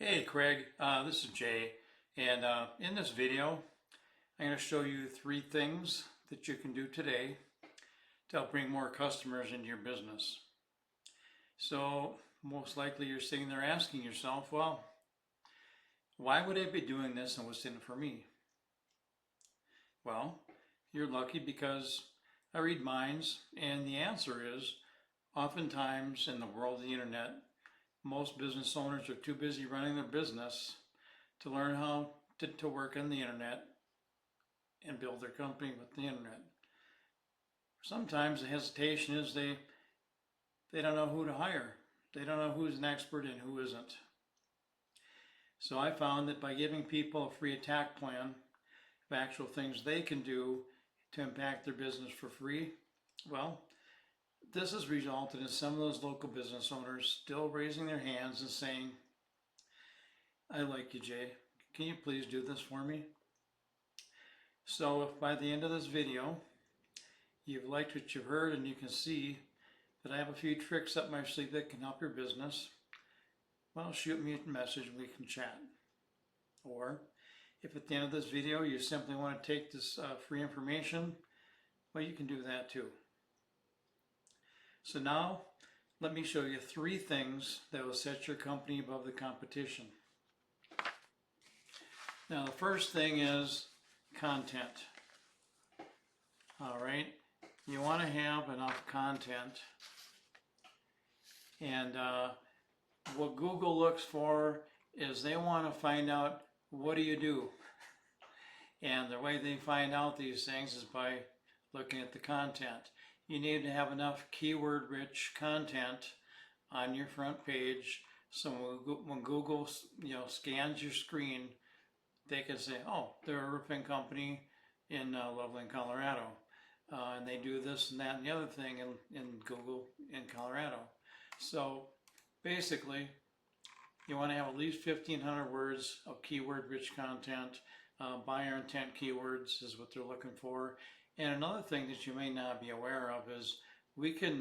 Hey Craig, this is Jay, and in this video I'm going to show you 3 things that you can do today to help bring more customers into your business. So most likely you're sitting there asking yourself, well, why would I be doing this and what's in it for me? Well, you're lucky because I read minds, and the answer is oftentimes in the world of the internet, most business owners are too busy running their business to learn how to work on the internet and build their company with the internet. Sometimes the hesitation is they don't know who to hire. They don't know who's an expert and who isn't. So I found that by giving people a free attack plan of actual things they can do to impact their business for free, well, this has resulted in some of those local business owners still raising their hands and saying, I like you, Jay. Can you please do this for me? So if by the end of this video you've liked what you've heard and you can see that I have a few tricks up my sleeve that can help your business, well, shoot me a message and we can chat. Or if at the end of this video you simply want to take this free information, well, you can do that too. So now let me show you 3 things that will set your company above the competition. Now the first thing is content. All right, you want to have enough content, and what Google looks for is they want to find out, what do you do? And the way they find out these things is by looking at the content. You need to have enough keyword rich content on your front page, so when Google scans your screen, they can say, oh, they're a roofing company in Loveland, Colorado. And they do this and that and the other thing in Google in Colorado. So basically, you want to have at least 1,500 words of keyword-rich content. Buyer intent keywords is what they're looking for. And another thing that you may not be aware of is we can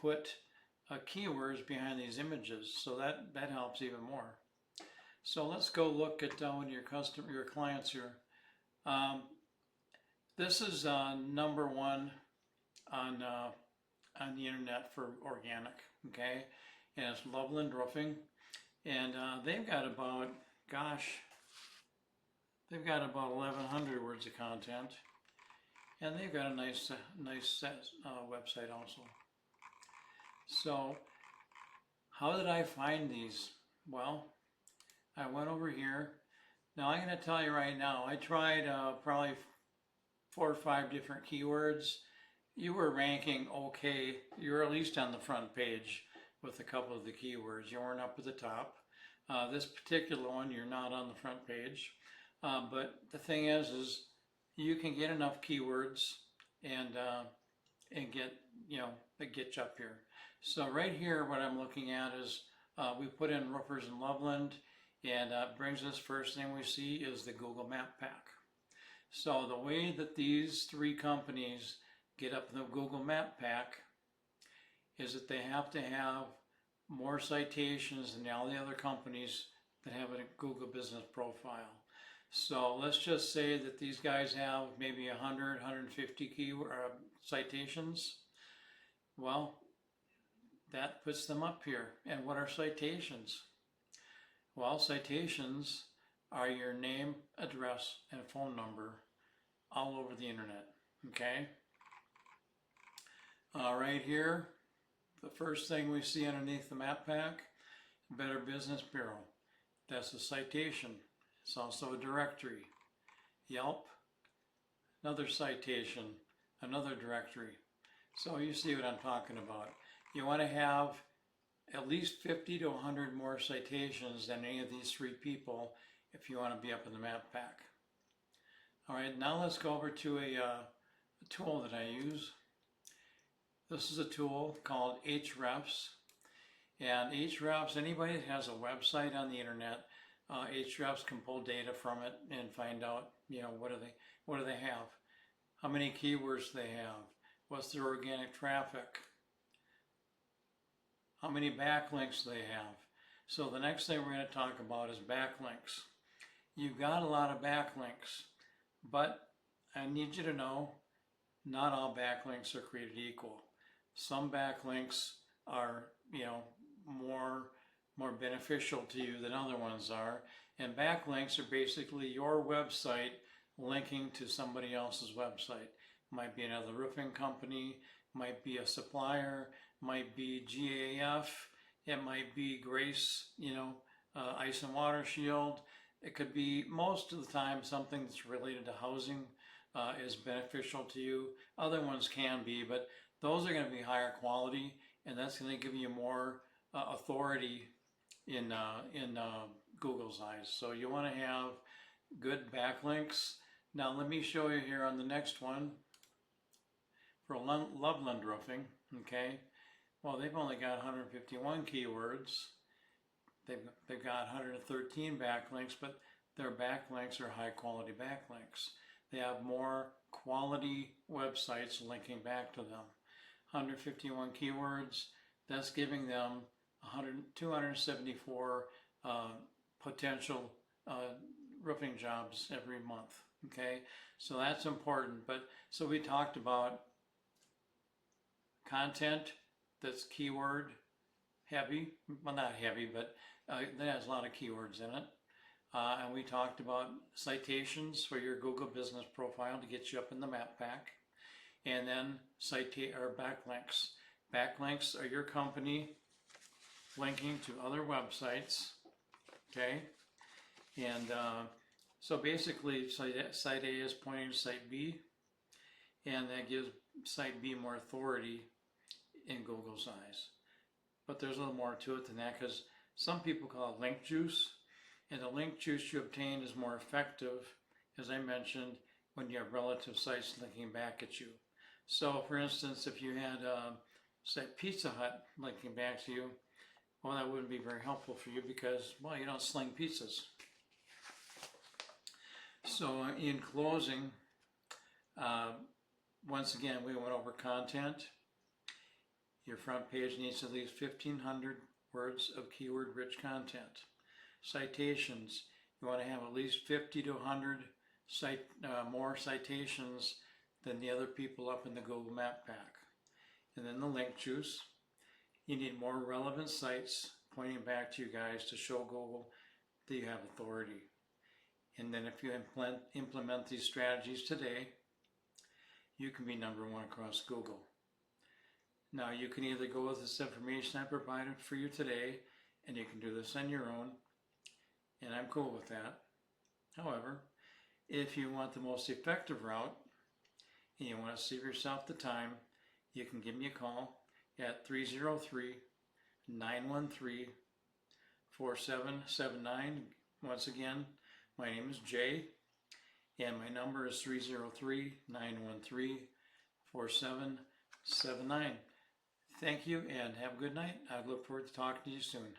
put keywords behind these images, so that helps even more. So let's go look at one of your clients here. This is number 1 on the internet for organic, okay? And it's Loveland Roofing, and they've got about, they've got about 1,100 words of content, and they've got a nice website also. So how did I find these? Well, I went over here. Now I'm going to tell you right now, I tried probably 4 or 5 different keywords. You were ranking okay. You were at least on the front page with a couple of the keywords. You weren't up at the top. This particular one, you're not on the front page. But the thing is you can get enough keywords and get, get you up here. So right here, what I'm looking at is we put in roofers in Loveland, and brings us, first thing we see is the Google Map Pack. So the way that these 3 companies get up in the Google Map Pack is that they have to have more citations than all the other companies that have a Google business profile. So let's just say that these guys have maybe 100, 150 citations. Well, that puts them up here. And what are citations? Well, citations are your name, address, and phone number all over the internet, okay? Right here, the first thing we see underneath the map pack, Better Business Bureau. That's a citation. It's also a directory. Yelp, another citation, another directory. So you see what I'm talking about. You want to have at least 50 to 100 more citations than any of these 3 people if you want to be up in the map pack. All right, now let's go over to a tool that I use. This is a tool called Hrefs. And Hrefs, anybody that has a website on the internet, Hrefs can pull data from it and find out, what do they have? How many keywords they have? What's their organic traffic? How many backlinks they have? So the next thing we're going to talk about is backlinks. You've got a lot of backlinks, but I need you to know not all backlinks are created equal. Some backlinks are, more beneficial to you than other ones are. And backlinks are basically your website linking to somebody else's website. Might be another roofing company, might be a supplier, might be GAF, it might be Grace, Ice and Water Shield. It could be, most of the time, something that's related to housing is beneficial to you. Other ones can be, but those are going to be higher quality, and that's going to give you more authority in Google's eyes. So you want to have good backlinks. Now let me show you here on the next one for Loveland Roofing. Okay, well, they've only got 151 keywords. They've got 113 backlinks, but their backlinks are high quality backlinks. They have more quality websites linking back to them. 151 keywords, that's giving them 274 potential roofing jobs every month. Okay, so that's important. But so we talked about content that's keyword heavy, well, not heavy, but that has a lot of keywords in it. And we talked about citations for your Google business profile to get you up in the map pack. And then backlinks. Backlinks are your company linking to other websites. Okay, and so basically site A is pointing to site B, and that gives site B more authority in Google's eyes. But there's a little more to it than that, because some people call it link juice, and the link juice you obtain is more effective, as I mentioned, when you have relative sites linking back at you. So for instance, if you had say Pizza Hut linking back to you, well, that wouldn't be very helpful for you because, well, you don't sling pizzas. So in closing, once again, we went over content. Your front page needs at least 1,500 words of keyword-rich content. Citations, you want to have at least 50 to 100 more citations than the other people up in the Google Map Pack. And then the link juice, you need more relevant sites pointing back to you guys to show Google that you have authority. And then if you implement these strategies today, you can be number one across Google. Now you can either go with this information I provided for you today, and you can do this on your own, and I'm cool with that. However, if you want the most effective route, and you want to save yourself the time, you can give me a call at 303-913-4779. Once again, my name is Jay, and my number is 303-913-4779. Thank you, and have a good night. I look forward to talking to you soon.